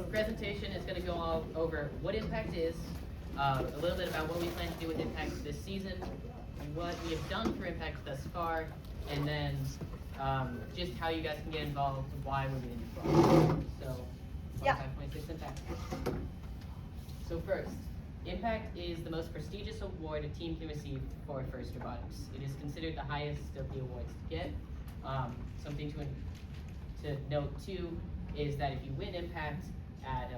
presentation is going to go over what Impact is, a little bit about what we plan to do with Impact this season, what we have done for Impact thus far, and then just how you guys can get involved, why we're getting involved. So, 5.6 Impact. So first, Impact is the most prestigious award a team can receive for FIRST Robotics. It is considered the highest of the awards to get. Something to note too is that if you win Impact at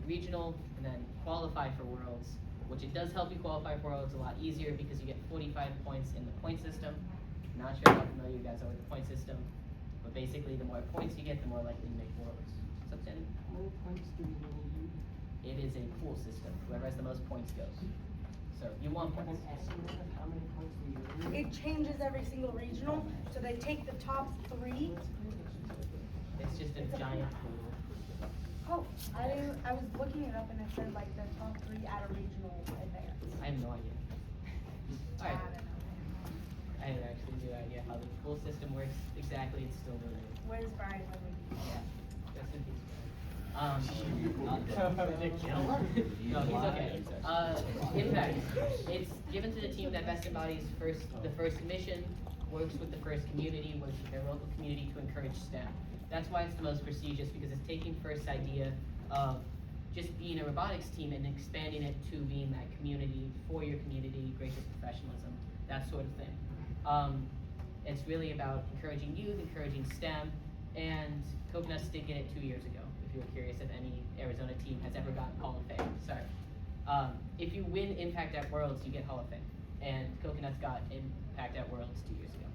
regional and then qualify for Worlds, which it does help you qualify for Worlds a lot easier because you get 45 points in the point system. I'm not sure how familiar you guys are with the point system, but basically the more points you get, the more likely you make Worlds. What's up, Danny? How many points do we need? It is a pool system. Whoever has the most points goes. So you want Have points. an estimate of how many points do you need? It changes every single regional, so they take the top 3. It's just a giant pool. Oh, I was looking it up and it said like the top 3 at a regional advance. I have no idea. I Alright. don't know. I have actually no idea how the pool system works exactly. It's still really new. Where's Brian when we need him? Yeah. Rest in peace, Brian. No, he's okay. Impact. It's given to the team that best embodies the first mission, works with the first community, works with their local community to encourage STEM. That's why it's the most prestigious, because it's taking first idea of just being a robotics team and expanding it to being that community for your community, gracious professionalism, that sort of thing. It's really about encouraging youth, encouraging STEM, and Coconuts did get it 2 years ago, if you were curious if any Arizona team has ever gotten Hall of Fame. Sorry. If you win Impact at Worlds, you get Hall of Fame. And Coconuts got Impact at Worlds 2 years ago.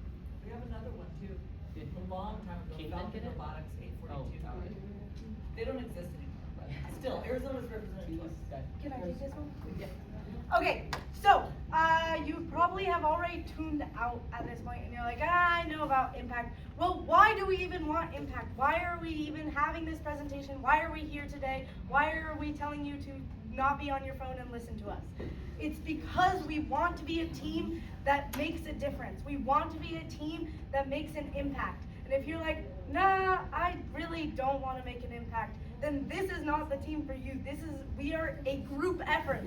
We have another one too. Did A long time ago, Kingdom Falcon get it? Robotics 842. Oh, alright. They don't exist anymore, but still, Arizona's represented. Can I take this one? Yeah. Okay, so you probably have already tuned out at this point and you're like, I know about Impact. Well, why do we even want Impact? Why are we even having this presentation? Why are we here today? Why are we telling you to not be on your phone and listen to us? It's because we want to be a team that makes a difference. We want to be a team that makes an impact. And if you're like, nah, I really don't want to make an impact, then this is not the team for you. We are a group effort.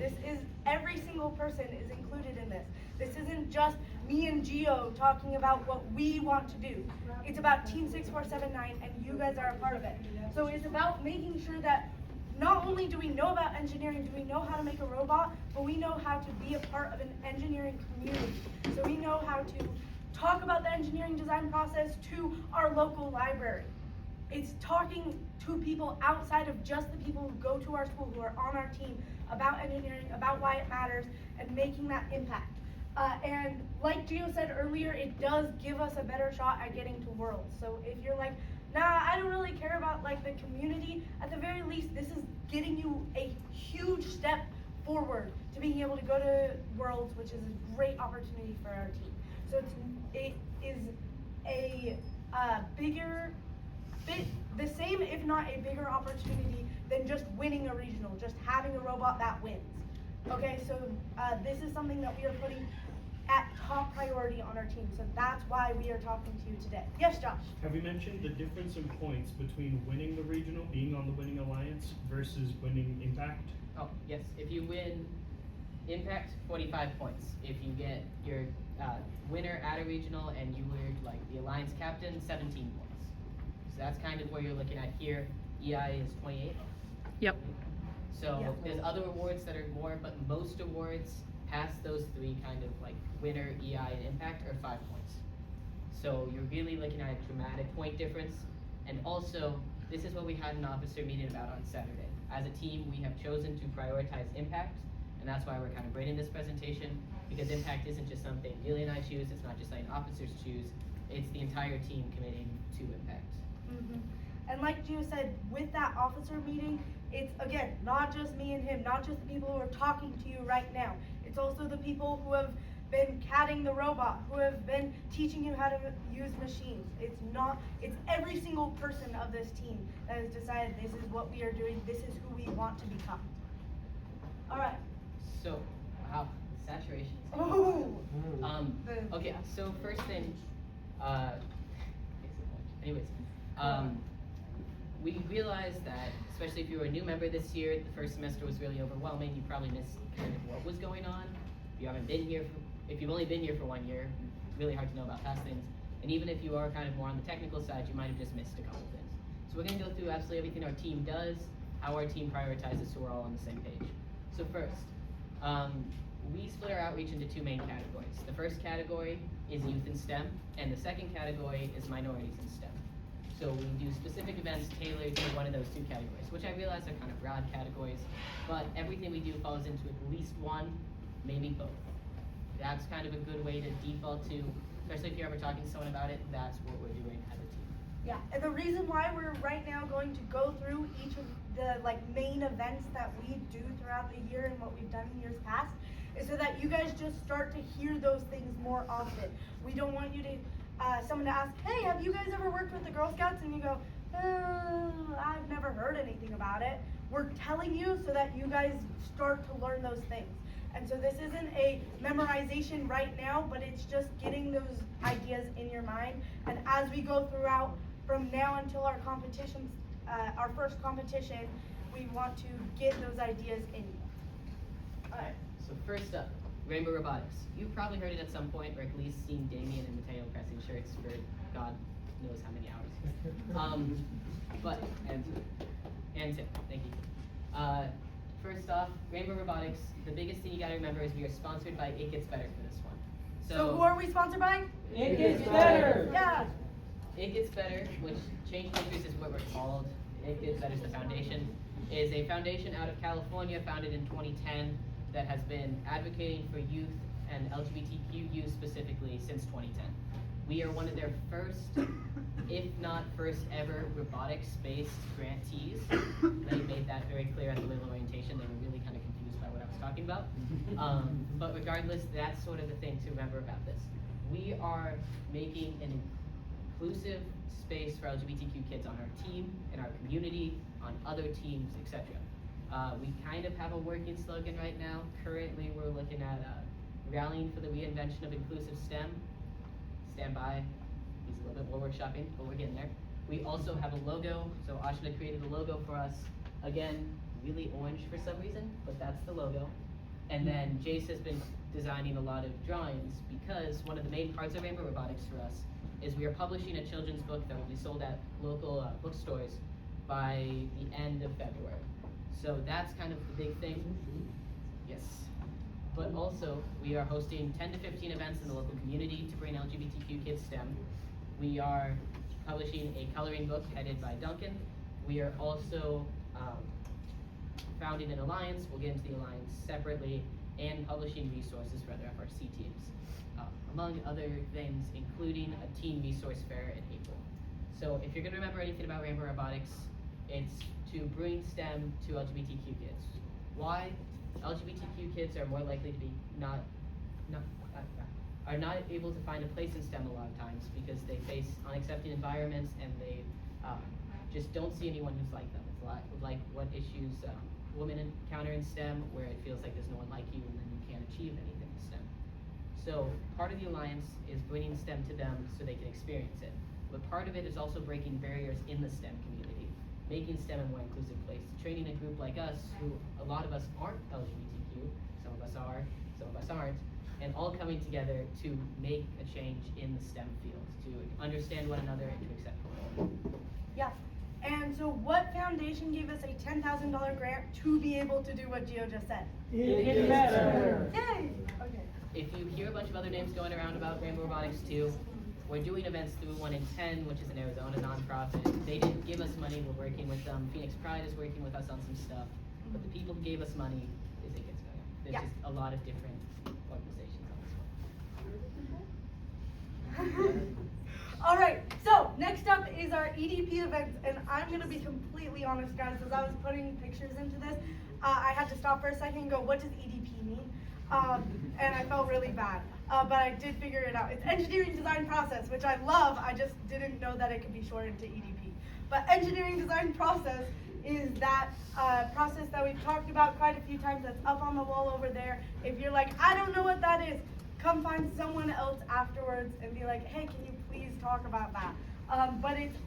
Every single person is included in this. This isn't just me and Gio talking about what we want to do. It's about Team 6479 and you guys are a part of it. So it's about making sure that not only do we know about engineering, do we know how to make a robot, but we know how to be a part of an engineering community. So we know how to talk about the engineering design process to our local library. It's talking to people outside of just the people who go to our school, who are on our team, about engineering, about why it matters, and making that impact. And like Gio said earlier, it does give us a better shot at getting to Worlds. So if you're like, nah, I don't really care about like the community, at the very least, this is getting you a huge step forward to being able to go to Worlds, which is a great opportunity for our team. So it is a the same, if not a bigger opportunity than just winning a regional, just having a robot that wins. Okay, so this is something that we are putting at top priority on our team, so that's why we are talking to you today. Yes, Josh? Have we mentioned the difference in points between winning the regional, being on the winning alliance, versus winning Impact? Oh, yes. If you win Impact, 45 points. If you get your winner at a regional and you were like the alliance captain, 17 points. So that's kind of where you're looking at here. EI is 28. Yep. So Yep. there's other awards that are more, but most awards past those three kind of like winner, EI, and Impact are 5 points. So you're really looking at a dramatic point difference. And also, this is what we had an officer meeting about on Saturday. As a team, we have chosen to prioritize Impact, and that's why we're kind of bringing this presentation, because Impact isn't just something Delia and I choose, it's not just something officers choose, it's the entire team committing to Impact. Mm-hmm. And like Gio said, with that officer meeting, it's again, not just me and him, not just the people who are talking to you right now. It's also the people who have been catting the robot, who have been teaching you how to use machines. It's every single person of this team that has decided this is what we are doing, this is who we want to become. All right. So, wow, saturation. Oh. Okay, so first thing, anyways, we realized that, especially if you were a new member this year, the first semester was really overwhelming. You probably missed kind of what was going on. If you haven't been here, if you've only been here for 1 year, really hard to know about past things. And even if you are kind of more on the technical side, you might have just missed a couple things. So we're going to go through absolutely everything our team does, how our team prioritizes, so we're all on the same page. So first, we split our outreach into two main categories. The first category is youth in STEM, and the second category is minorities in STEM. So we do specific events tailored to one of those two categories, which I realize are kind of broad categories, but everything we do falls into at least one, maybe both. That's kind of a good way to default to, especially if you're ever talking to someone about it, that's what we're doing as a team. Yeah, and the reason why we're right now going to go through each of the main events that we do throughout the year and what we've done in years past is so that you guys just start to hear those things more often. We don't want you to, someone to ask, hey, have you guys ever worked with the Girl Scouts? And you go, I've never heard anything about it. We're telling you so that you guys start to learn those things. And so this isn't a memorization right now, but it's just getting those ideas in your mind. And as we go throughout from now until our competitions, our first competition, we want to get those ideas in you. Alright, so first up, Rainbow Robotics. You've probably heard it at some point, or at least seen Damien and Mateo pressing shirts for God knows how many hours. And Tim, thank you. First off, Rainbow Robotics, the biggest thing you gotta remember is we are sponsored by It Gets Better for this one. So who are we sponsored by? It gets better. Yeah. It Gets Better, which Changemakers is what we're called. It Gets Better is the foundation. Is a foundation out of California, founded in 2010, that has been advocating for youth and LGBTQ youth specifically since 2010. We are one of their first, if not first ever, robotics-based grantees. They made that very clear at the little orientation. They were really kind of confused by what I was talking about. But regardless, that's sort of the thing to remember about this. We are making an inclusive space for LGBTQ kids on our team, in our community, on other teams, etc. We kind of have a working slogan right now. Currently, we're looking at rallying for the reinvention of inclusive STEM. Stand by. Needs a little bit more workshopping, but we're getting there. We also have a logo. So Ashna created a logo for us. Again, really orange for some reason, but that's the logo. And then Jace has been designing a lot of drawings because one of the main parts of Rainbow Robotics for us is we are publishing a children's book that will be sold at local bookstores by the end of February. So that's kind of the big thing. Yes. But also, we are hosting 10 to 15 events in the local community to bring LGBTQ kids STEM. We are publishing a coloring book headed by Duncan. We are also founding an alliance. We'll get into the alliance separately, and publishing resources for other FRC teams. Among other things, including a teen resource fair in April. So if you're gonna remember anything about Rainbow Robotics, it's to bring STEM to LGBTQ kids. Why? LGBTQ kids are more likely to be are not able to find a place in STEM a lot of times because they face unaccepting environments and they just don't see anyone who's like them. It's like what issues women encounter in STEM, where it feels like there's no one like you and then you can't achieve anything in STEM. So part of the alliance is bringing STEM to them so they can experience it. But part of it is also breaking barriers in the STEM community, making STEM a more inclusive place, training a group like us, who a lot of us aren't LGBTQ, some of us are, some of us aren't, and all coming together to make a change in the STEM field, to understand one another and to accept one another. Yeah. And so what foundation gave us a $10,000 grant to be able to do what Gio just said? It gets better. Yay! Okay. If you hear a bunch of other names going around about Rainbow Robotics too, we're doing events through 1 in 10, which is an Arizona nonprofit. They didn't give us money, we're working with them. Phoenix Pride is working with us on some stuff. But the people who gave us money is It Gets Better. There's Yeah. just a lot of different organizations on this one. All right, so next up is our EDP events, and I'm gonna be completely honest, guys, as I was putting pictures into this, I had to stop for a second and go, what does EDP mean? And I felt really bad, but I did figure it out. It's engineering design process, which I love. I just didn't know that it could be shortened to EDP. But engineering design process is that process that we've talked about quite a few times that's up on the wall over there. If you're like, I don't know what that is, come find someone else afterwards and be like, hey, can you please talk about that? But it's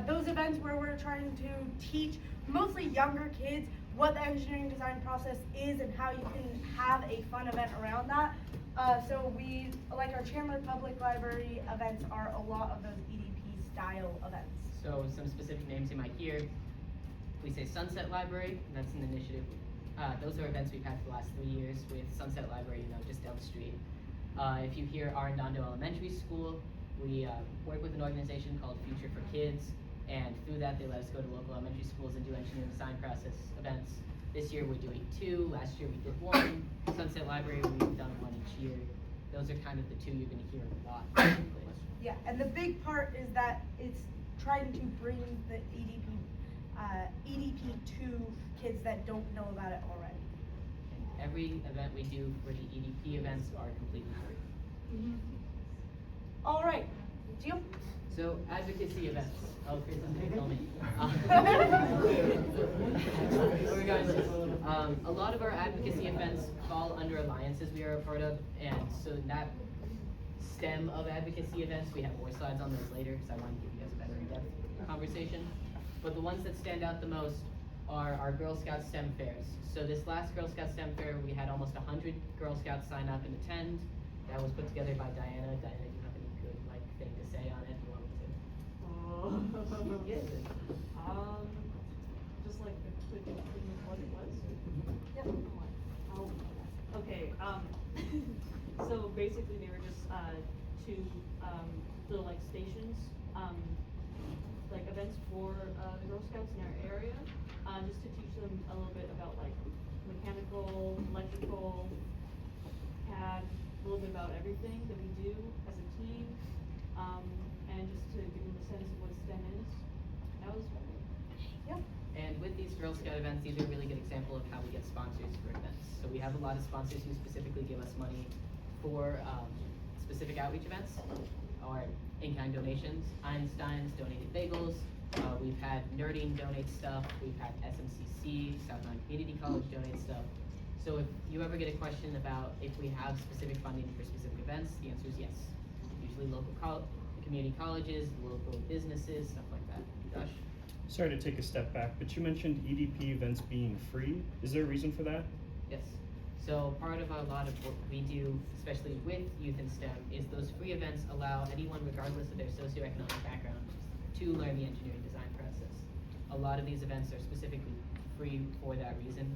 those events where we're trying to teach mostly younger kids what the engineering design process is and how you can have a fun event around that. So we, like our Chandler Public Library events are a lot of those EDP style events. So some specific names you might hear. We say Sunset Library, and that's an initiative. Those are events we've had for the last 3 years with Sunset Library, just down the street. If you hear Arredondo Elementary School, we work with an organization called Future for Kids, and through that they let us go to local elementary schools and do engineering design process events. This year we're doing 2, last year we did 1. Sunset Library, we've done 1 each year. Those are kind of the 2 you're going to hear a lot. Yeah, and the big part is that it's trying to bring the EDP to kids that don't know about it already. And every event we do for the EDP events are completely free. All right, Gio? So advocacy events. Oh, Chris, I'm filming. A lot of our advocacy events fall under alliances we are a part of, and so in that stem of advocacy events, we have more slides on those later because I want to give you guys a better in-depth conversation. But the ones that stand out the most are our Girl Scout STEM fairs. So this last Girl Scout STEM fair, we had almost 100 Girl Scouts sign up and attend. That was put together by Diana. Diana, do you have any good thing to say on it? You want me to? Yes. Just like the quick thing of what it was. Yep. Oh, okay, so basically they were just, 2, little like stations, like events for, the Girl Scouts in our area, just to teach them a little bit about like mechanical, electrical, CAD, a little bit about everything that we do as a team, and just to give them a sense of what STEM is. That was fun. Yep. And with these Girl Scout events, these are a really good example of how we get sponsors for events. So we have a lot of sponsors who specifically give us money for specific outreach events or in-kind donations. Einstein's donated bagels. We've had Nerding donate stuff. We've had SMCC, South Mountain Community College donate stuff. So if you ever get a question about if we have specific funding for specific events, the answer is yes. Usually local community colleges, local businesses, stuff like that. Josh? Sorry to take a step back, but you mentioned EDP events being free. Is there a reason for that? Yes. So part of a lot of what we do, especially with youth in STEM, is those free events allow anyone, regardless of their socioeconomic background, to learn the engineering design process. A lot of these events are specifically free for that reason.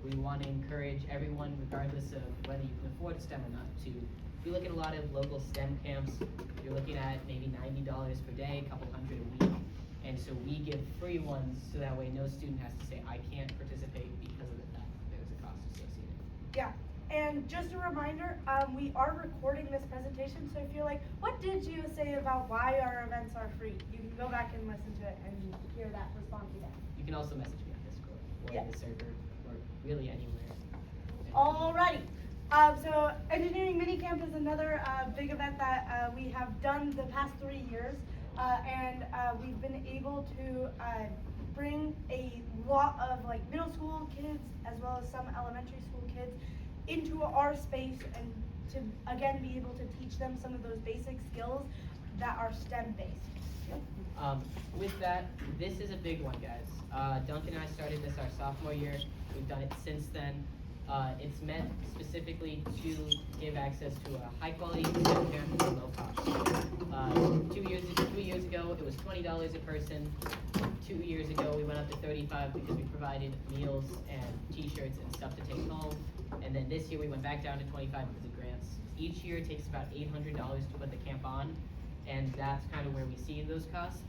We want to encourage everyone, regardless of whether you can afford STEM or not, to, if you look at a lot of local STEM camps, you're looking at maybe $90 per day, a couple hundred a week. And so we give free ones so that way no student has to say, I can't participate because of the fact that there's a cost associated. Yeah, and just a reminder, we are recording this presentation, so if you're like, what did you say about why our events are free? You can go back and listen to it and hear that response again. You can also message me on Discord or Yeah. the server or really anywhere. Alrighty, so Engineering Minicamp is another big event that we have done the past 3 years, and we've been able to bring a lot of like middle school kids as well as some elementary school kids into our space and to again be able to teach them some of those basic skills that are STEM based. Yep. With that, this is a big one, guys. Duncan and I started this our sophomore year. We've done it since then. It's meant specifically to give access to a high quality STEM camp for low cost. 3 years ago, it was $20 a person. 2 years ago, we went up to $35 because we provided meals and t-shirts and stuff to take home. And then this year, we went back down to $25 because of grants. Each year, it takes about $800 to put the camp on, and that's kind of where we see those costs.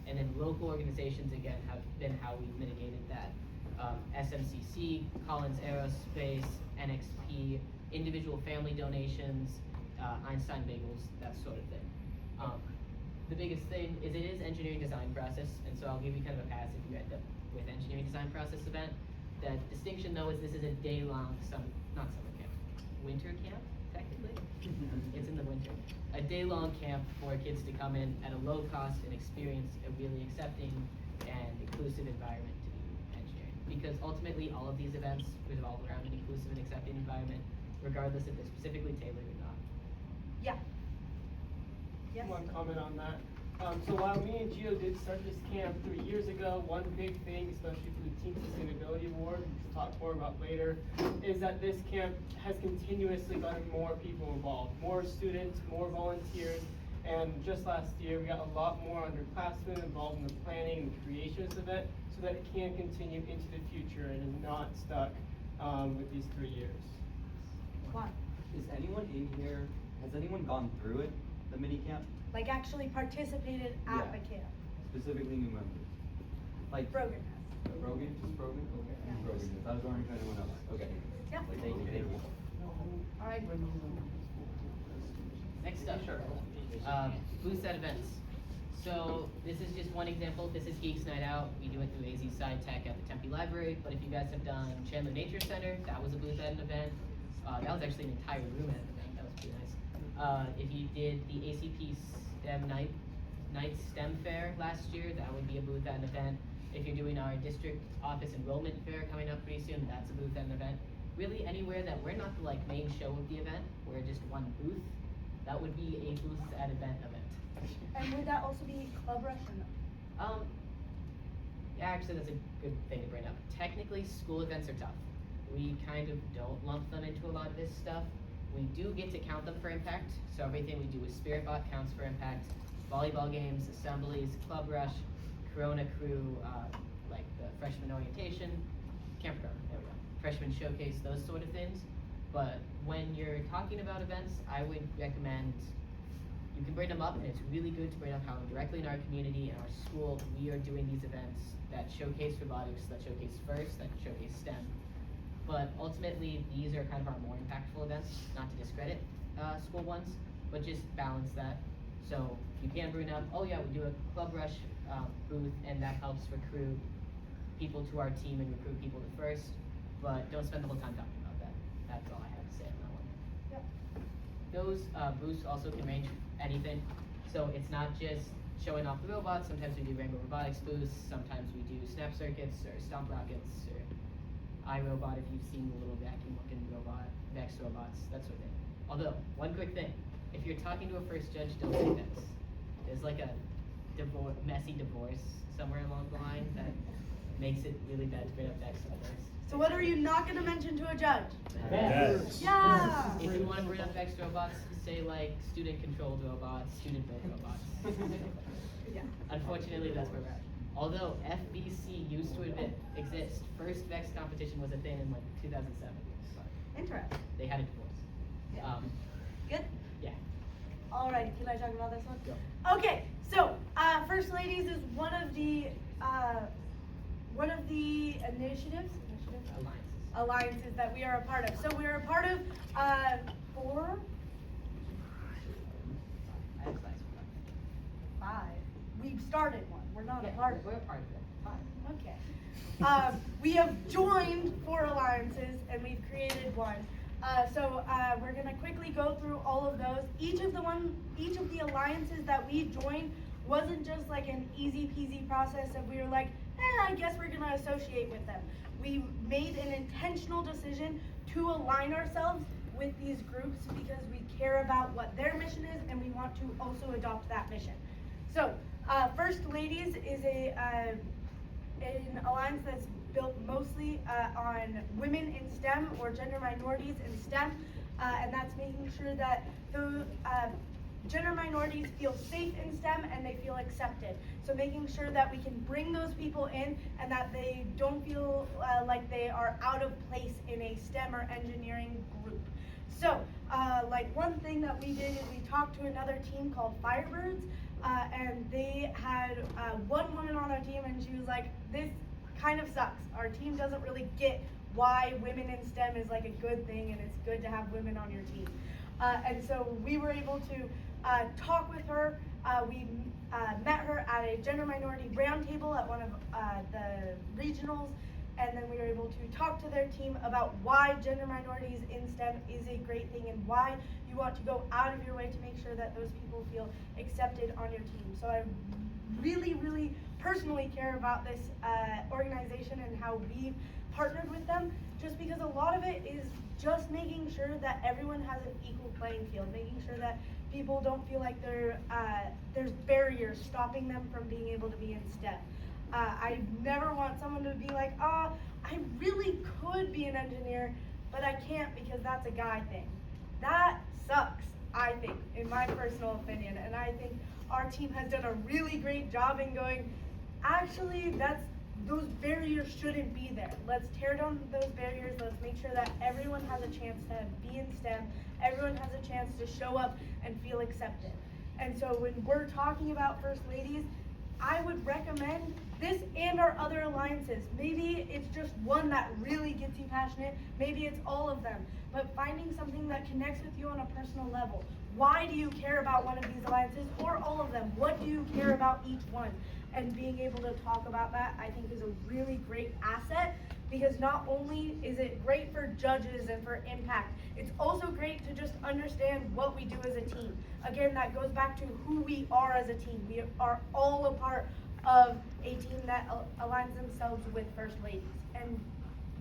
And then local organizations, again, have been how we've mitigated that. SMCC, Collins Aerospace, NXP, individual family donations, Einstein Bagels, that sort of thing. The biggest thing is it is engineering design process, and so I'll give you kind of a pass if you end up with engineering design process event. The distinction though is this is a day-long not summer camp, winter camp, technically. It's in the winter. A day-long camp for kids to come in at a low cost and experience a really accepting and inclusive environment to do engineering. Because ultimately all of these events revolve around an inclusive and accepting environment, regardless if they're specifically tailored or not. Yeah. Yes. One comment on that. So while me and Gio did start this camp 3 years ago, one big thing, especially for the Team Sustainability Award, which we'll talk more about later, is that this camp has continuously gotten more people involved, more students, more volunteers, and just last year we got a lot more underclassmen involved in the planning and creation of this event so that it can continue into the future and is not stuck with these 3 years. Why? Is anyone in here, has anyone gone through it, the mini camp? Like actually participated at Yeah. the camp. Specifically new members? Like Brogan has. Brogan, just Brogan? Okay, Yeah. Brogan, I was wondering if anyone else, okay. Yeah. Like, thank you. Alright. Next up, booths at events. So this is just one example. This is Geeks Night Out. We do it through AZ Sci Tech at the Tempe Library. But if you guys have done Chandler Nature Center, that was a booth at an event. That was actually an entire room at an event. That was pretty nice. If you did the ACP STEM night STEM fair last year, that would be a booth at an event. If you're doing our district office enrollment fair coming up pretty soon, that's a booth at an event. Really anywhere that we're not the like main show of the event, we're just one booth, that would be a booth at event. And would that also be Club Rush or no? Yeah, actually that's a good thing to bring up. Technically, school events are tough. We kind of don't lump them into a lot of this stuff. We do get to count them for impact, so everything we do with Spirit Bot counts for impact. Volleyball games, assemblies, Club Rush, Corona Crew, like the freshman orientation, campground, there we go. Freshman showcase, those sort of things. But when you're talking about events, I would recommend you can bring them up, and it's really good to bring up how directly in our community and our school we are doing these events that showcase robotics, that showcase FIRST, that showcase STEM. But ultimately, these are kind of our more impactful events, not to discredit school ones, but just balance that. So you can bring up, oh yeah, we do a Club Rush booth, and that helps recruit people to our team and recruit people to FIRST, but don't spend the whole time talking about that. That's all I have to say on that one. Yep. Those booths also can range anything. So it's not just showing off the robots. Sometimes we do Rainbow Robotics booths. Sometimes we do Snap Circuits or Stomp Rockets or iRobot if you've seen the little vacuum looking robot, Vex robots, that sort of thing. Although, one quick thing. If you're talking to a first judge, don't say Vex. There's like a messy divorce somewhere along the line that makes it really bad to bring up Vex robots. So what are you not gonna mention to a judge? Yes. Yeah! If you want to bring up Vex robots, say like student-controlled robots, student-built robots. Yeah. Unfortunately, that's where we're at. Although FBC used to exist, first Vex competition was a thing in like 2007. But Interesting. they had a divorce. Yeah. Good? Yeah. Alrighty, can I talk about this one? Go. Okay, so First Ladies is one of the initiatives alliances that we are a part of. So we are a part of 4, I have slides. 5. We've started one. We're not a part of We're it. a part of it. Fine. Okay. We have joined 4 alliances and we've created one. So we're gonna quickly go through all of those. Each of the alliances that we joined wasn't just like an easy peasy process of we were like, I guess we're gonna associate with them. We made an intentional decision to align ourselves with these groups because we care about what their mission is and we want to also adopt that mission. So, First Ladies is an alliance that's built mostly on women in STEM or gender minorities in STEM, and that's making sure that the gender minorities feel safe in STEM and they feel accepted. So making sure that we can bring those people in and that they don't feel like they are out of place in a STEM or engineering group. So, like one thing that we did is we talked to another team called Firebirds, and they had one woman on their team and she was like, this kind of sucks. Our team doesn't really get why women in STEM is like a good thing and it's good to have women on your team. And so we were able to talk with her. We met her at a gender minority roundtable at one of the regionals, and then we were able to talk to their team about why gender minorities in STEM is a great thing and why you want to go out of your way to make sure that those people feel accepted on your team. So I really, really personally care about this organization and how we've partnered with them, just because a lot of it is just making sure that everyone has an equal playing field, making sure that people don't feel like there's barriers stopping them from being able to be in STEM. I never want someone to be like, I really could be an engineer, but I can't because that's a guy thing. That sucks, I think, in my personal opinion. And I think our team has done a really great job in going, actually, those barriers shouldn't be there. Let's tear down those barriers. Let's make sure that everyone has a chance to be in STEM. Everyone has a chance to show up and feel accepted. And so when we're talking about First Ladies, I would recommend this and our other alliances. Maybe it's just one that really gets you passionate. Maybe it's all of them. But finding something that connects with you on a personal level. Why do you care about one of these alliances or all of them? What do you care about each one? And being able to talk about that, I think, is a really great asset, because not only is it great for judges and for impact, it's also great to just understand what we do as a team. Again, that goes back to who we are as a team. We are all a part of a team that aligns themselves with First Ladies and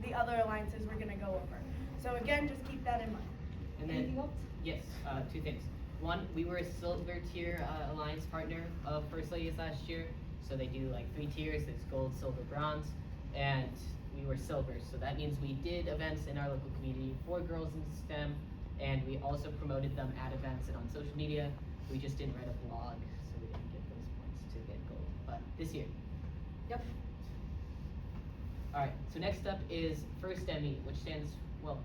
the other alliances we're going to go over. So again, just keep that in mind. And Anything then, else? yes, two things. One, we were a silver tier alliance partner of First Ladies last year. So they do like 3 tiers, there's gold, silver, bronze, and we were silver. So that means we did events in our local community for girls in STEM, and we also promoted them at events and on social media. We just didn't write a blog, so we didn't get those points to get gold. But this year. Yep. Alright, so next up is First ME, which stands, well,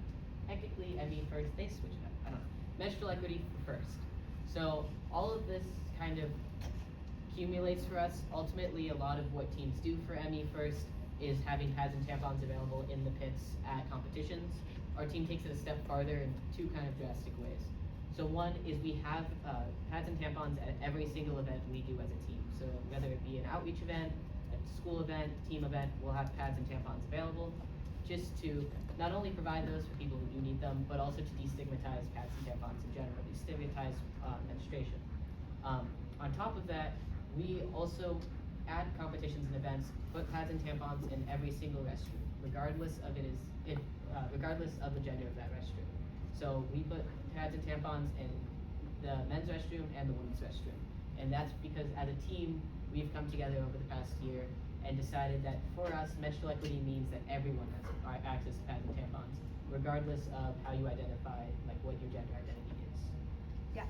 technically ME first, they switch it up, I don't know. Menstrual equity first. So all of this kind of accumulates for us. Ultimately, a lot of what teams do for ME first is having pads and tampons available in the pits at competitions. Our team takes it a step farther in 2 kind of drastic ways. So one is we have pads and tampons at every single event we do as a team. So whether it be an outreach event, a school event, team event, we'll have pads and tampons available, just to not only provide those for people who do need them, but also to destigmatize pads and tampons in general, destigmatize menstruation. On top of that, we also, at competitions and events, put pads and tampons in every single restroom, regardless of regardless of the gender of that restroom. So we put pads and tampons in the men's restroom and the women's restroom. And that's because as a team, we've come together over the past year and decided that for us, menstrual equity means that everyone has access to pads and tampons, regardless of how you identify, like what your gender identity is. Yeah.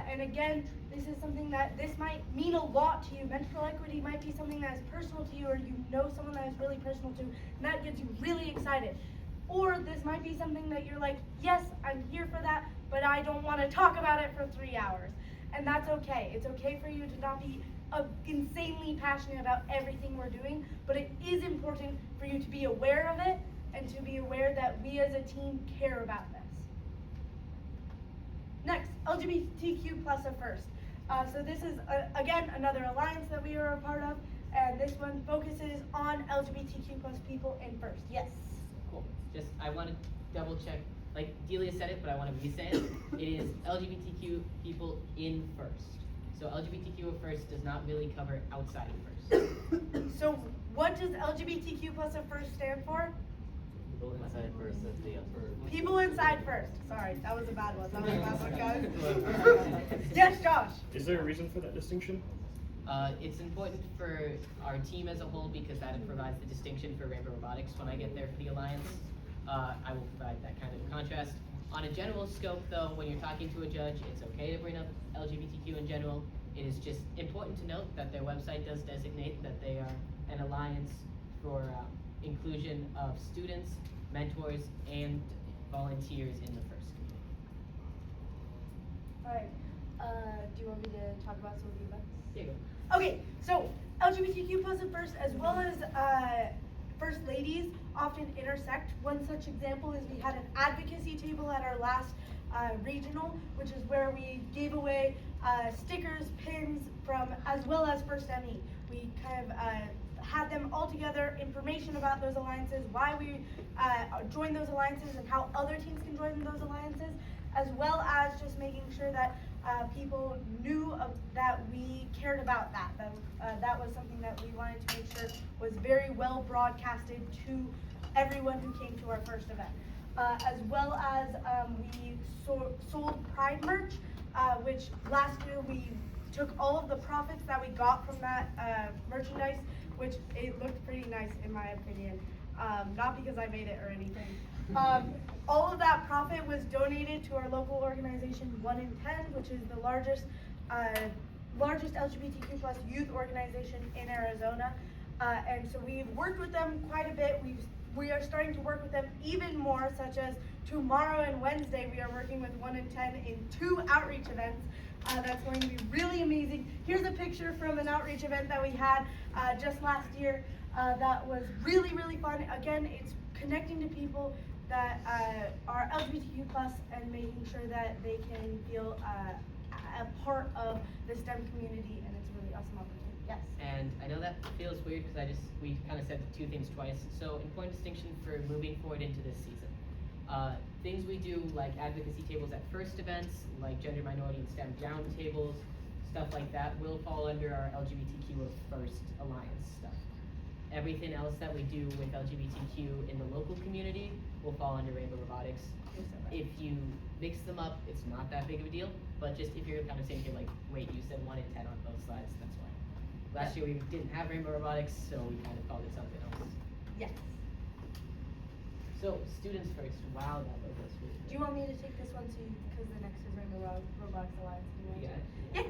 And again, this is something this might mean a lot to you. Menstrual equity might be something that is personal to you, or you know someone that is really personal to, and that gets you really excited. Or this might be something that you're like, yes, I'm here for that, but I don't want to talk about it for 3 hours. And that's okay. It's okay for you to not be insanely passionate about everything we're doing, but it is important for you to be aware of it and to be aware that we as a team care about this. Next, LGBTQ plus a first. So this is, again, another alliance that we are a part of, and this one focuses on LGBTQ plus people in first. Yes? Cool. Just, I want to double check, like Delia said it, but I want to re-say it. It is LGBTQ people in first. So LGBTQ first does not really cover outside of first. So what does LGBTQ plus a first stand for? People inside first at the upper. People inside first. Sorry, that was a bad one. That was a bad one, guys. Yes, Josh? Is there a reason for that distinction? It's important for our team as a whole because that provides the distinction for Rainbow Robotics when I get there for the Alliance. I will provide that kind of contrast. On a general scope though, when you're talking to a judge, it's okay to bring up LGBTQ in general. It is just important to note that their website does designate that they are an alliance for inclusion of students, mentors, and volunteers in the first community. Alright, do you want me to talk about some of the events? There you go. Okay, so LGBTQ plus and first, as well as First Ladies, often intersect. One such example is we had an advocacy table at our last regional, which is where we gave away stickers, pins from, as well as First ME. We kind of had them all together, information about those alliances, why we joined those alliances, and how other teams can join those alliances, as well as just making sure that people knew that we cared about that. That was something that we wanted to make sure was very well broadcasted to everyone who came to our first event. As well as we sold Pride merch, which last year we took all of the profits that we got from that merchandise, which it looked pretty nice in my opinion. Not because I made it or anything. All of that profit was donated to our local organization 1 in 10, which is the largest LGBTQ plus youth organization in Arizona. And so we've worked with them quite a bit. We are starting to work with them even more, such as tomorrow and Wednesday we are working with 1 in 10 in 2 outreach events. That's going to be really amazing. Here's a picture from an outreach event that we had just last year. That was really, really fun. Again, it's connecting to people that are LGBTQ plus and making sure that they can feel a part of the STEM community, and it's a really awesome opportunity. Yes. And I know that feels weird because we kind of said the 2 things twice. So important distinction for moving forward into this season. Things we do like advocacy tables at first events, like gender minority and STEM down tables, stuff like that will fall under our LGBTQ First Alliance stuff. Everything else that we do with LGBTQ in the local community will fall under Rainbow Robotics. If you mix them up, it's not that big of a deal, but just if you're kind of saying here like, wait, you said 1 in 10 on both sides, that's why. Last year we didn't have Rainbow Robotics, so we kind of called it something else. Yes. So, students first. Wow, that logo's really Do you want me to take this one too? Because the next is Rainbow Robotics Alliance. Do you want You got to?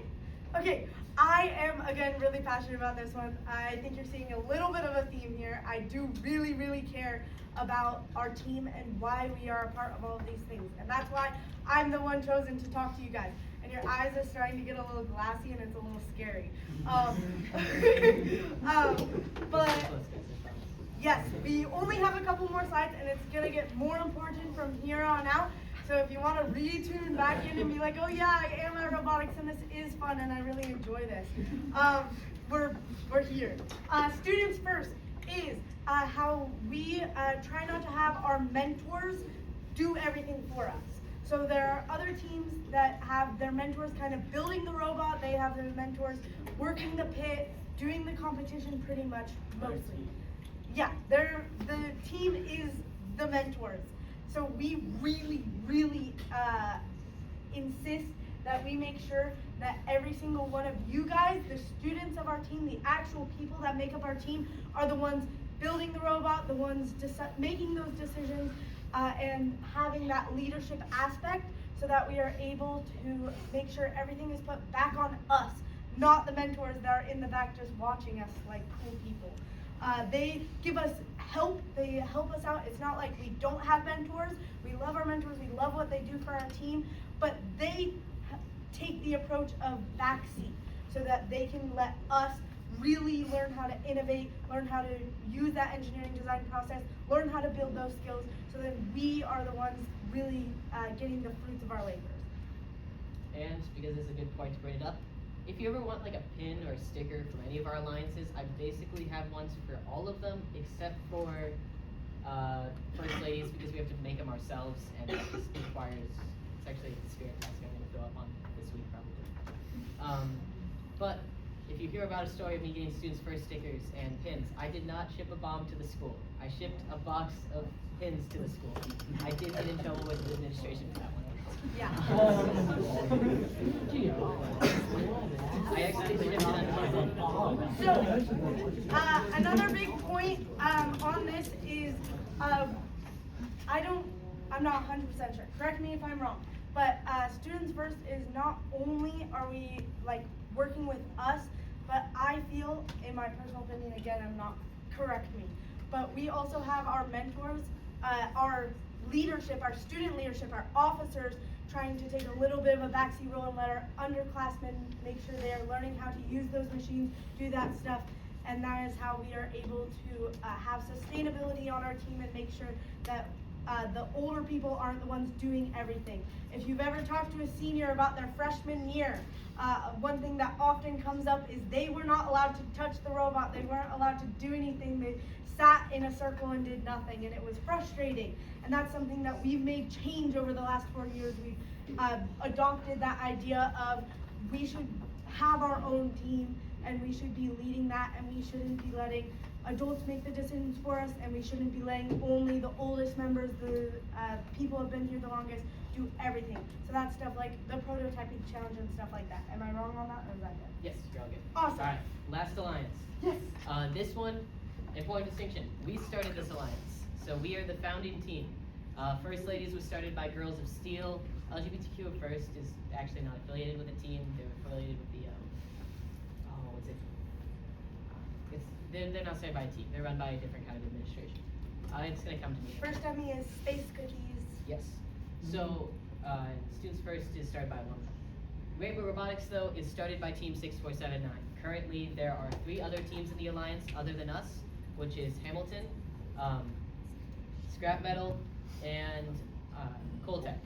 Yeah. Okay. I am again really passionate about this one. I think you're seeing a little bit of a theme here. I do really, really care about our team and why we are a part of all of these things, and that's why I'm the one chosen to talk to you guys. And your eyes are starting to get a little glassy, and it's a little scary. But yes, we only have a couple more slides, and it's gonna get more important from here on out. So if you want to retune back in and be like, oh yeah, I am at robotics, and this is fun, and I really enjoy this, we're here. Students first is how we try not to have our mentors do everything for us. So there are other teams that have their mentors kind of building the robot. They have their mentors working the pit, doing the competition pretty much mostly. Yeah, the team is the mentors. So we really, really insist that we make sure that every single one of you guys, the students of our team, the actual people that make up our team, are the ones building the robot, the ones making those decisions, and having that leadership aspect so that we are able to make sure everything is put back on us, not the mentors that are in the back just watching us like cool people. They give us help, they help us out. It's not like we don't have mentors. We love our mentors, we love what they do for our team, but they take the approach of backseat so that they can let us really learn how to innovate, learn how to use that engineering design process, learn how to build those skills, so that we are the ones really getting the fruits of our labors. And because it's a good point to bring it up, if you ever want like a pin or a sticker from any of our alliances, I basically have ones for all of them except for First Ladies, because we have to make them ourselves, and that just requires, it's actually a spirit task I'm going to throw up on this week probably. But if you hear about a story of me getting students first stickers and pins, I did not ship a bomb to the school. I shipped a box of pins to the school. I did get in trouble with the administration for that one. Yeah. I actually shipped it on So, another big point on this is, I'm not 100% sure. Correct me if I'm wrong. But Students First is not only are we like working with us, but I feel, in my personal opinion, again, correct me, but we also have our mentors, our leadership, our student leadership, our officers trying to take a little bit of a backseat role and let our underclassmen make sure they are learning how to use those machines, do that stuff, and that is how we are able to have sustainability on our team and make sure that the older people aren't the ones doing everything. If you've ever talked to a senior about their freshman year, one thing that often comes up is they were not allowed to touch the robot, they weren't allowed to do anything, they sat in a circle and did nothing, and it was frustrating. And that's something that we've made change over the last 4 years. We've adopted that idea of we should have our own team, and we should be leading that, and we shouldn't be letting adults make the decisions for us, and we shouldn't be letting only the oldest members, the people who have been here the longest, do everything. So that's stuff like the prototyping challenge and stuff like that. Am I wrong on that, or is that good? Yes, you're all good. Awesome. All right, last alliance. Yes. This one, important distinction. We started this alliance, so we are the founding team. First Ladies was started by Girls of Steel. LGBTQ at First is actually not affiliated with the team. They're affiliated with the what's it? They're not started by a team. They're run by a different kind of administration. It's gonna come to me. First dummy is space cookies. Yes. So, Students First is started by one. Rainbow Robotics, though, is started by Team 6479. Currently, there are 3 other teams in the Alliance other than us, which is Hamilton, Scrap Metal, and Coltech.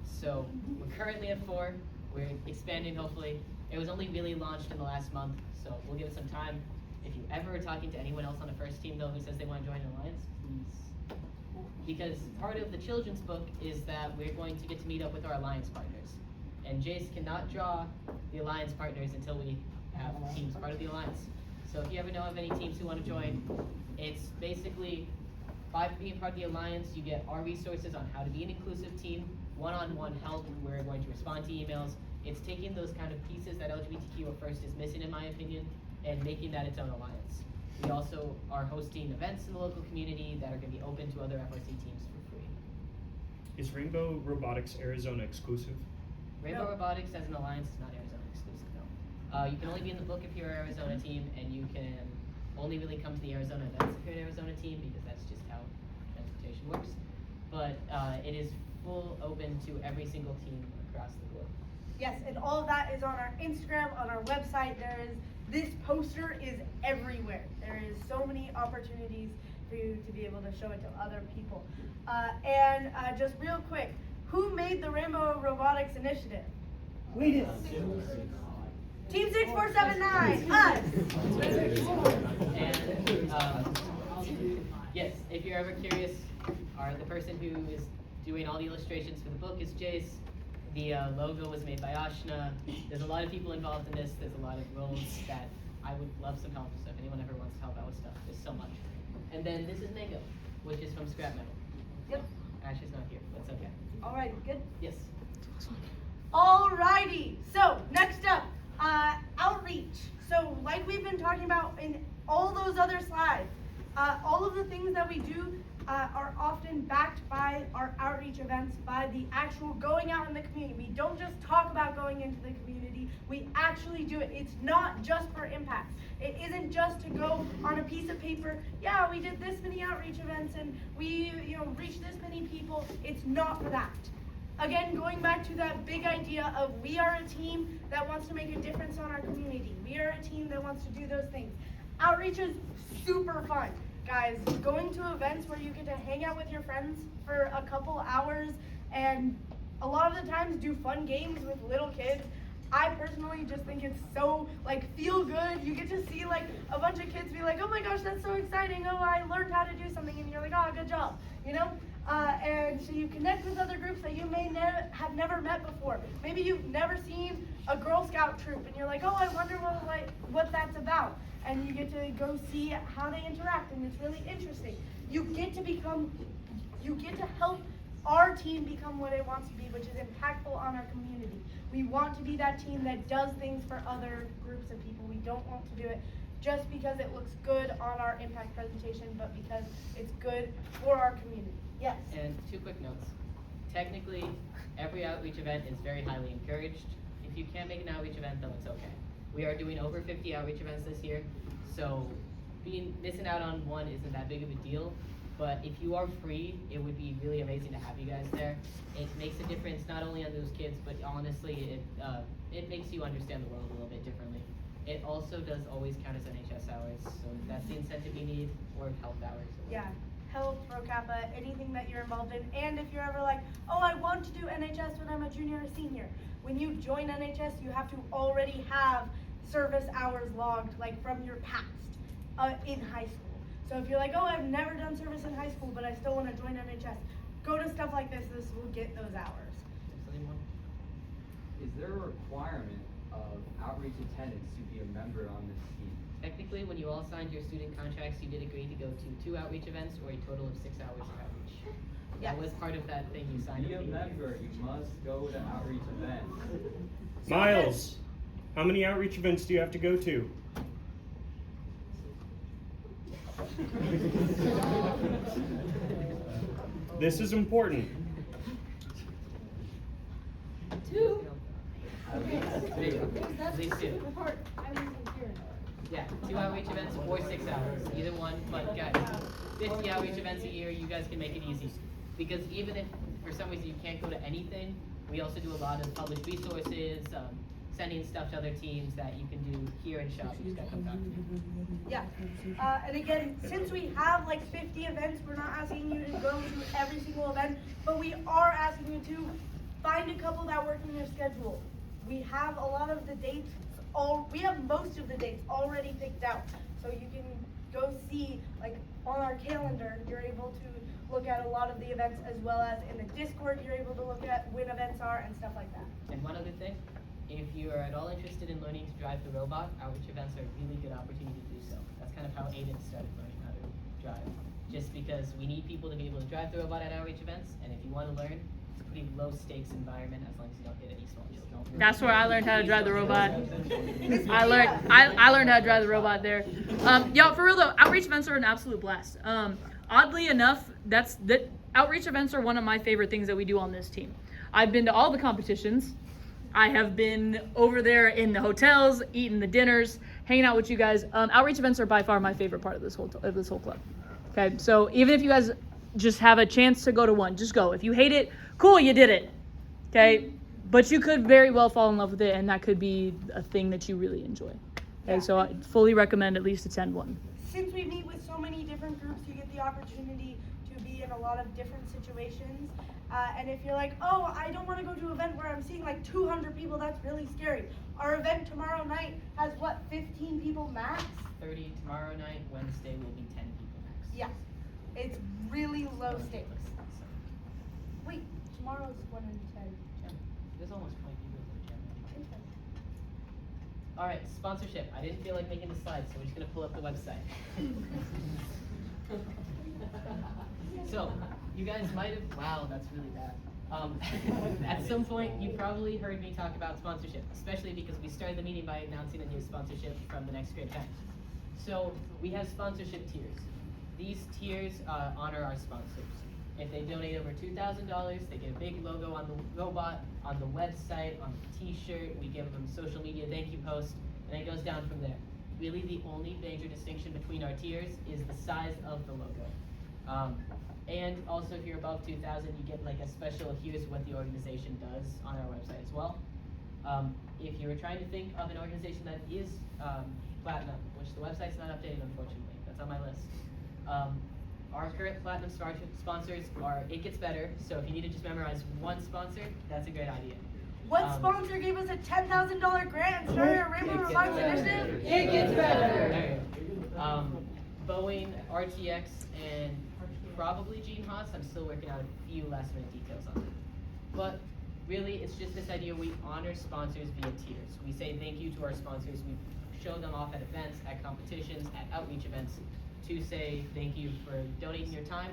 So, we're currently at 4. We're expanding, hopefully. It was only really launched in the last month, so we'll give it some time. If you ever are talking to anyone else on the first team, though, who says they want to join an Alliance, please. Because part of the children's book is that we're going to get to meet up with our alliance partners. And Jace cannot draw the alliance partners until we have teams part of the alliance. So if you ever know of any teams who want to join, it's basically by being part of the alliance, you get our resources on how to be an inclusive team, one-on-one help, we're going to respond to emails. It's taking those kind of pieces that LGBTQ at First is missing, in my opinion, and making that its own alliance. We also are hosting events in the local community that are going to be open to other FRC teams for free. Is Rainbow Robotics Arizona exclusive? Rainbow No. Robotics as an alliance is not Arizona exclusive, no. You can only be in the book if you're an Arizona team, and you can only really come to the Arizona events if you're an Arizona team, because that's just how transportation works. But it is full open to every single team across the globe. Yes, and all of that is on our Instagram, on our website. This poster is everywhere. There is so many opportunities for you to be able to show it to other people. And just real quick, who made the Rainbow Robotics Initiative? We did. Team 6479, us! And yes, if you're ever curious, the person who is doing all the illustrations for the book is Jace. The logo was made by Ashna. There's a lot of people involved in this. There's a lot of roles that I would love some help. So if anyone ever wants to help out with stuff, there's so much. And then this is Mango, which is from Scrap Metal. Yep. Ash is not here, but it's okay. Alrighty, good. Yes. Alrighty, so next up, outreach. So like we've been talking about in all those other slides, all of the things that we do are often backed by our outreach events, by the actual going out in the community. We don't just talk about going into the community, we actually do it. It's not just for impact. It isn't just to go on a piece of paper, yeah, we did this many outreach events and we reached this many people. It's not for that. Again, going back to that big idea of we are a team that wants to make a difference on our community. We are a team that wants to do those things. Outreach is super fun. Guys, going to events where you get to hang out with your friends for a couple hours and a lot of the times do fun games with little kids. I personally just think it's so feel good. You get to see a bunch of kids be like, oh my gosh, that's so exciting. Oh, I learned how to do something, and you're like, oh, good job, and so you connect with other groups that you may have never met before. Maybe you've never seen a Girl Scout troop, and you're like, oh, I wonder what that's about. And you get to go see how they interact, and it's really interesting. You get to help our team become what it wants to be, which is impactful on our community. We want to be that team that does things for other groups of people. We don't want to do it just because it looks good on our impact presentation, but because it's good for our community. Yes? And 2 quick notes. Technically, every outreach event is very highly encouraged. If you can't make an outreach event, then it's okay. We are doing over 50 outreach events this year, so missing out on one isn't that big of a deal. But if you are free, it would be really amazing to have you guys there. It makes a difference not only on those kids, but honestly, it makes you understand the world a little bit differently. It also does always count as NHS hours, so that's the incentive you need, or health hours. Yeah. Health, Rho Kappa, anything that you're involved in. And if you're ever like, oh, I want to do NHS when I'm a junior or senior. When you join NHS, you have to already have service hours logged, from your past in high school. So if you're like, oh, I've never done service in high school, but I still want to join NHS, go to stuff like this. This will get those hours. Is there a requirement of outreach attendance to be a member on this team? technically, when you all signed your student contracts, you did agree to go to 2 outreach events or a total of 6 hours of outreach. That was part of that thing you signed. Be at a the beginning. member, you must go to outreach events. Miles, how many outreach events do you have to go to? This is important. 2. At least 2. The part I wasn't hearing. Yeah, 2 outreach events or 6 hours, either one. But guys, 50 outreach events a year, you guys can make it easy. Because even if for some reason you can't go to anything, we also do a lot of published resources, sending stuff to other teams that you can do here in shop. You just gotta come talk to me. Yeah. And again, since we have like 50 events, we're not asking you to go to every single event, but we are asking you to find a couple that work in your schedule. We have a lot of the dates, we have most of the dates already picked out. So you can go see, like on our calendar, you're able to look at a lot of the events, as well as in the Discord, you're able to look at when events are and stuff like that. And one other thing, if you are at all interested in learning to drive the robot, outreach events are a really good opportunity to do so. That's kind of how Aiden started learning how to drive. Just because we need people to be able to drive the robot at outreach events, and if you want to learn, it's a pretty low stakes environment as long as you don't hit any small children. That's where I learned how to drive the robot. I learned how to drive the robot there. Yo, for real though, outreach events are an absolute blast. Oddly enough, outreach events are one of my favorite things that we do on this team. I've been to all the competitions. I have been over there in the hotels, eating the dinners, hanging out with you guys. Outreach events are by far my favorite part of this whole club. Okay, so even if you guys just have a chance to go to one, just go. If you hate it, cool, you did it. Okay, but you could very well fall in love with it, and that could be a thing that you really enjoy. Okay, so I fully recommend at least attend one. Since we meet with so many different groups, you get the opportunity to be in a lot of different situations. And if you're like, oh, I don't want to go to an event where I'm seeing like 200 people, that's really scary. Our event tomorrow night has what, 15 people max? 30 tomorrow night, Wednesday will be 10 people max. Yeah, it's really low stakes. Wait, tomorrow's 1 in 10. There's almost 20 people in the gym. Alright, sponsorship. I didn't feel like making the slides, so we're just gonna pull up the website. So, you guys might have, wow, that's really bad. At some point, you probably heard me talk about sponsorship, especially because we started the meeting by announcing a new sponsorship from the next grade 10. So, we have sponsorship tiers. These tiers honor our sponsors. If they donate over $2,000, they get a big logo on the robot, on the website, on the t-shirt. We give them social media thank you posts, and it goes down from there. Really, the only major distinction between our tiers is the size of the logo. And also, if you're above 2,000, you get like a special here's what the organization does on our website as well. If you were trying to think of an organization that is platinum, which the website's not updated unfortunately, that's on my list. Our current platinum sponsors are, it gets better, so if you need to just memorize one sponsor, that's a great idea. What sponsor gave us a $10,000 grant and started a Rainbow Robotics initiative? It gets better! Boeing, RTX, and probably Gene Haas. I'm still working out a few last minute details on it. But really, it's just this idea we honor sponsors via tiers. We say thank you to our sponsors. We show them off at events, at competitions, at outreach events, to say thank you for donating your time,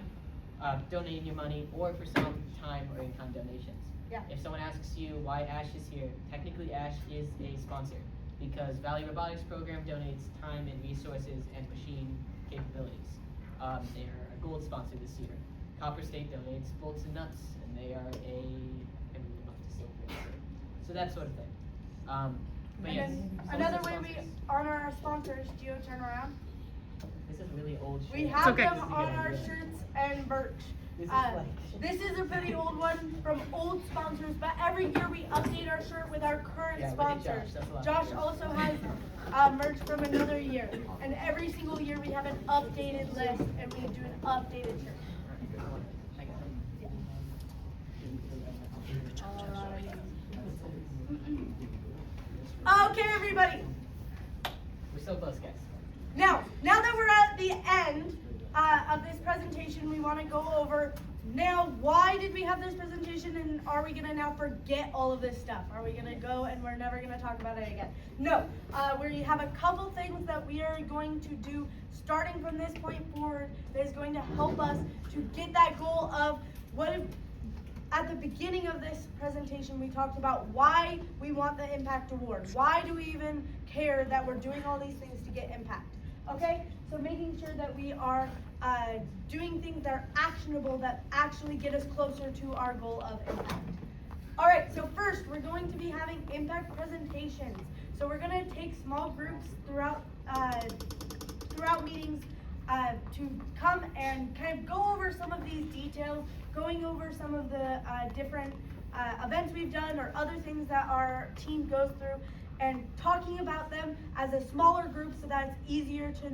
donating your money, or for some time or in-kind donations. Yeah. If someone asks you why Ash is here, technically Ash is a sponsor because Valley Robotics Program donates time and resources and machine capabilities. They are a gold sponsor this year. Copper State donates bolts and nuts, and they are a, I really love to say so that sort of thing. But And yes, then some of another the way we sponsors- honor our sponsors, Gio, turn around. This is really old shit. We have okay. them This is a on good our idea. shirts and merch. This is This is a pretty old one from old sponsors, but every year we update our shirt with our current Yeah, look at Josh, sponsors. that's a lot. Josh also has merch from another year, and every single year we have an updated list and we do an updated shirt. I got it. Okay, everybody. We're so close, guys. Now that we're at the end, of this presentation, we want to go over now why did we have this presentation, and are we going to now forget all of this stuff? Are we going to go and we're never going to talk about it again? No. We have a couple things that we are going to do starting from this point forward that is going to help us to get that goal of what if at the beginning of this presentation we talked about why we want the impact award. Why do we even care that we're doing all these things to get impact? Okay, so making sure that we are doing things that are actionable, that actually get us closer to our goal of impact. All right, so first we're going to be having impact presentations. So we're going to take small groups throughout meetings to come and kind of go over some of these details, going over some of the different events we've done or other things that our team goes through, and talking about them as a smaller group so that it's easier to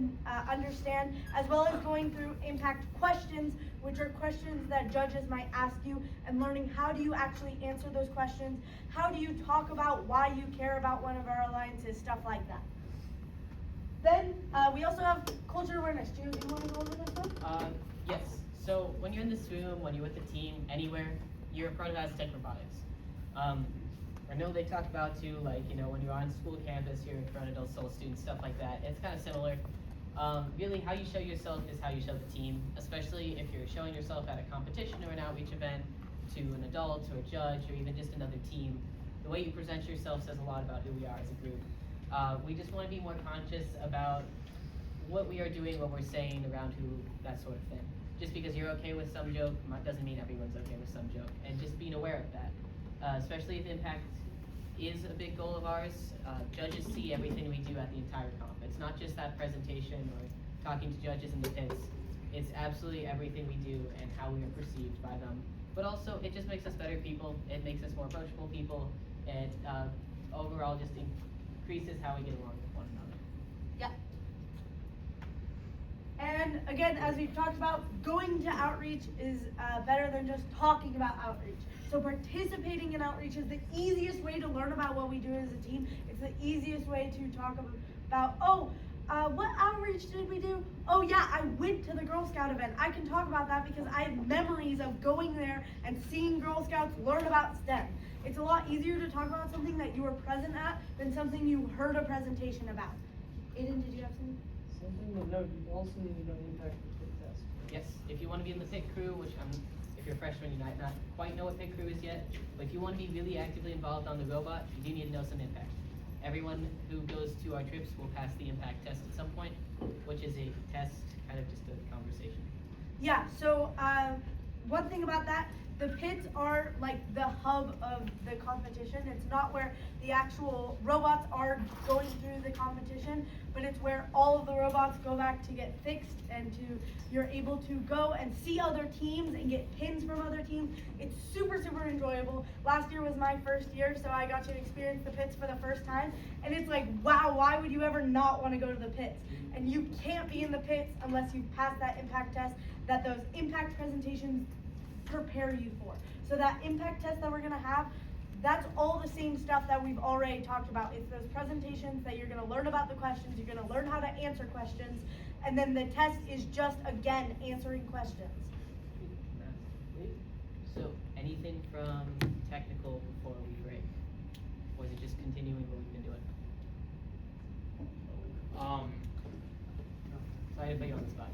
understand, as well as going through impact questions, which are questions that judges might ask you, and learning how do you actually answer those questions, how do you talk about why you care about one of our alliances, stuff like that. Then we also have culture awareness. Do you want to go over this one? Yes. So when you're in this room, when you're with the team, anywhere, you're a part of Aztec Robotics. I know they talk about too, like, you know, when you're on school campus, you're in front of adult soul students, stuff like that. It's kind of similar. Really, how you show yourself is how you show the team, especially if you're showing yourself at a competition or an outreach event to an adult or a judge or even just another team. The way you present yourself says a lot about who we are as a group. We just want to be more conscious about what we are doing, what we're saying around who, that sort of thing. Just because you're okay with some joke doesn't mean everyone's okay with some joke, and just being aware of that. Especially if impact is a big goal of ours. Judges see everything we do at the entire comp. It's not just that presentation or talking to judges in the pits. It's absolutely everything we do and how we are perceived by them. But also, it just makes us better people. It makes us more approachable people. It overall just increases how we get along with one another. Yeah. And again, as we've talked about, going to outreach is better than just talking about outreach. So participating in outreach is the easiest way to learn about what we do as a team. It's the easiest way to talk about, what outreach did we do? Oh yeah, I went to the Girl Scout event. I can talk about that because I have memories of going there and seeing Girl Scouts learn about STEM. It's a lot easier to talk about something that you were present at than something you heard a presentation about. Aiden, did you have something? Something to note, you also need to know the impact of the pit test. Yes, if you want to be in the pit crew, which if you're a freshman, you might not quite know what pit crew is yet, but if you want to be really actively involved on the robot, you do need to know some impact. Everyone who goes to our trips will pass the impact test at some point, which is a test, kind of just a conversation. Yeah, so one thing about that, the pits are like the hub of the competition. It's not where the actual robots are going through the competition, but it's where all of the robots go back to get fixed and you're able to go and see other teams and get pins from other teams. It's super, super enjoyable. Last year was my first year, so I got to experience the pits for the first time. And it's like, wow, why would you ever not want to go to the pits? And you can't be in the pits unless you pass that impact test that those impact presentations prepare you for. So that impact test that we're gonna have, that's all the same stuff that we've already talked about. It's those presentations that you're gonna learn about the questions, you're gonna learn how to answer questions, and then the test is just, again, answering questions. So, anything from technical before we break? Or is it just continuing what we've been doing? Sorry to put you on the spot.